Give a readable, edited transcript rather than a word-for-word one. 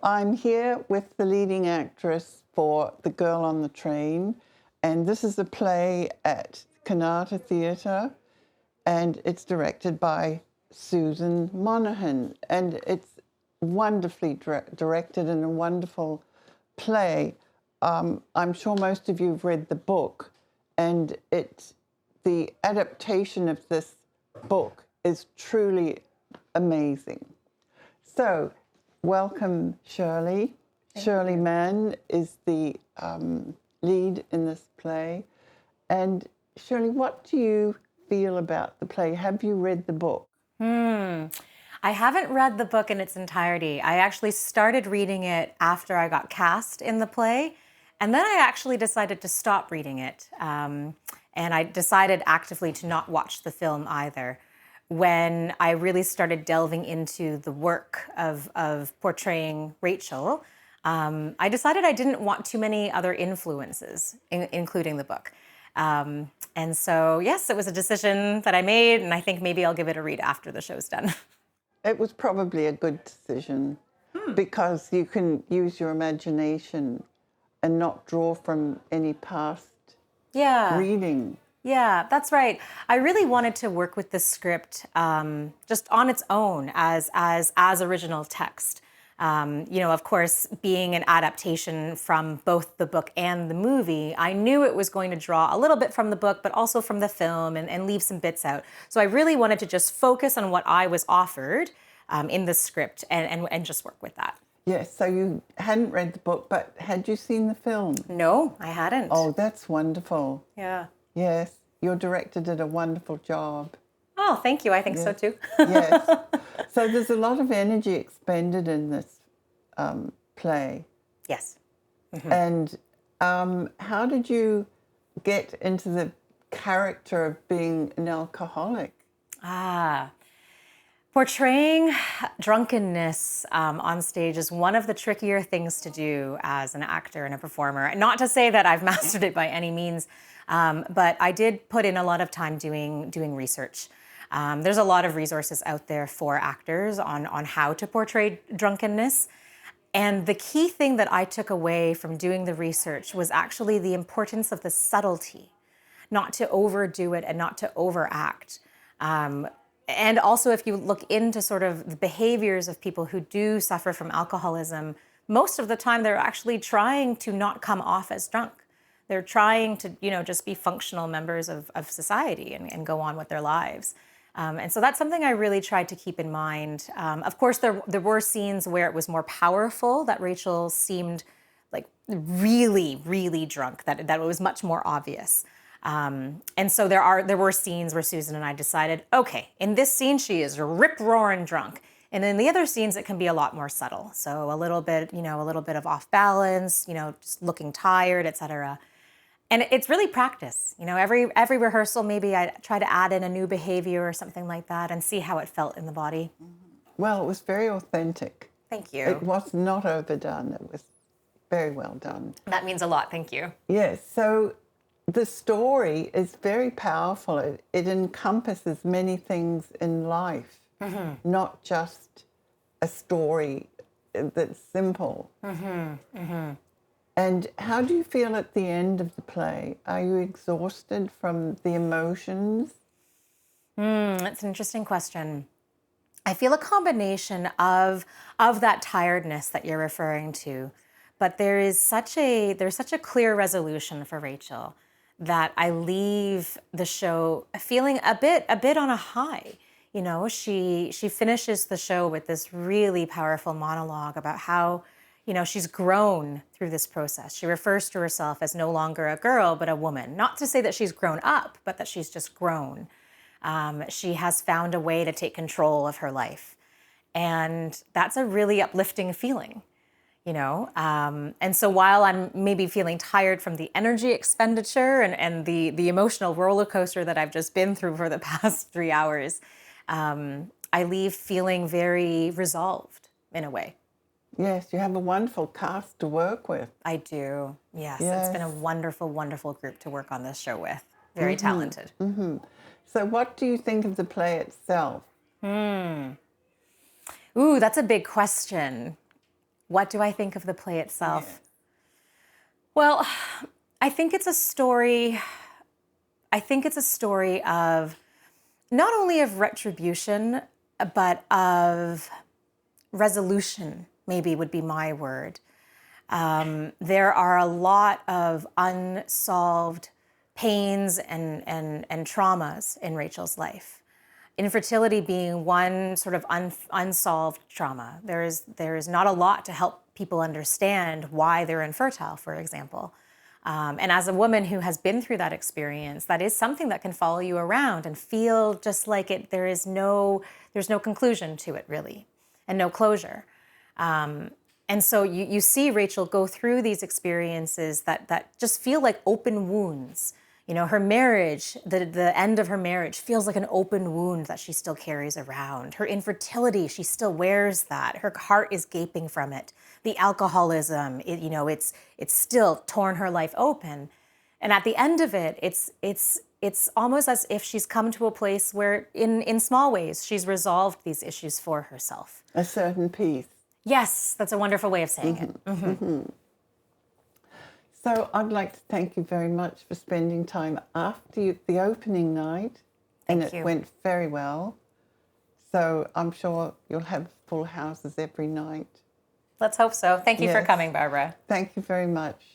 I'm here with the leading actress for The Girl on the Train, and this is a play at Kanata Theatre, and it's directed by Susan Monaghan, and it's wonderfully directed and a wonderful play. I'm sure most of you have read the book, and the adaptation of this book is truly amazing. So, welcome, Shirley. Shirley Manh is the lead in this play. And Shirley, what do you feel about the play? Have you read the book? I haven't read the book in its entirety. I actually started reading it after I got cast in the play, and then I actually decided to stop reading it. And I decided actively to not watch the film either. When I really started delving into the work of portraying Rachel, I decided I didn't want too many other influences, including the book. And so, yes, it was a decision that I made, and I think maybe I'll give it a read after the show's done. It was probably a good decision because you can use your imagination and not draw from any past reading. Yeah, that's right. I really wanted to work with the script just on its own as original text. Of course, being an adaptation from both the book and the movie, I knew it was going to draw a little bit from the book, but also from the film and leave some bits out. So I really wanted to just focus on what I was offered in the script and just work with that. Yes, so you hadn't read the book, but had you seen the film? No, I hadn't. Oh, that's wonderful. Yeah. Yes, your director did a wonderful job. Oh, thank you. I think so too. Yes. So there's a lot of energy expended in this play. Yes. Mm-hmm. And how did you get into the character of being an alcoholic? Portraying drunkenness on stage is one of the trickier things to do as an actor and a performer. Not to say that I've mastered it by any means, but I did put in a lot of time doing research. There's a lot of resources out there for actors on how to portray drunkenness. And the key thing that I took away from doing the research was actually the importance of the subtlety, not to overdo it and not to overact. And also, if you look into sort of the behaviors of people who do suffer from alcoholism, most of the time they're actually trying to not come off as drunk. They're trying to, just be functional members of society and go on with their lives. And so that's something I really tried to keep in mind. Of course, there were scenes where it was more powerful, that Rachel seemed like really, really drunk, that it was much more obvious. And so there were scenes where Susan and I decided, okay, in this scene she is rip-roaring drunk. And in the other scenes it can be a lot more subtle. So a little bit of off balance, just looking tired, etc. And it's really practice. Every rehearsal, maybe I try to add in a new behavior or something like that and see how it felt in the body. Well, it was very authentic. Thank you. It was not overdone. It was very well done. That means a lot. Thank you. Yes. So the story is very powerful. It encompasses many things in life, not just a story that's simple. And how do you feel at the end of the play? Are you exhausted from the emotions? That's an interesting question. I feel a combination of that tiredness that you're referring to, but there's such a clear resolution for Rachel that I leave the show feeling a bit on a high. She finishes the show with this really powerful monologue about how she's grown through this process. She refers to herself as no longer a girl, but a woman. Not to say that she's grown up, but that she's just grown. She has found a way to take control of her life. And that's a really uplifting feeling, And so while I'm maybe feeling tired from the energy expenditure and the emotional roller coaster that I've just been through for the past 3 hours, I leave feeling very resolved in a way. Yes, you have a wonderful cast to work with. I do. Yes. It's been a wonderful, wonderful group to work on this show with. Very talented. So what do you think of the play itself? Ooh, that's a big question. What do I think of the play itself? Well, I think it's a story. I think it's a story of not only of retribution, but of resolution, maybe would be my word. There are a lot of unsolved pains and traumas in Rachel's life. Infertility being one sort of unsolved trauma. There is not a lot to help people understand why they're infertile, for example. And as a woman who has been through that experience, that is something that can follow you around and feel just like it. There's no conclusion to it really, and no closure. And so you see Rachel go through these experiences that just feel like open wounds. You know, her marriage, the end of her marriage feels like an open wound that she still carries around. Her infertility, she still wears that. Her heart is gaping from it. The alcoholism, it's still torn her life open. And at the end of it, it's almost as if she's come to a place where in small ways, she's resolved these issues for herself. A certain peace. Yes, that's a wonderful way of saying it. Mm-hmm. Mm-hmm. So I'd like to thank you very much for spending time after the opening night. Thank you. It went very well. So I'm sure you'll have full houses every night. Let's hope so. Thank you for coming, Barbara. Thank you very much.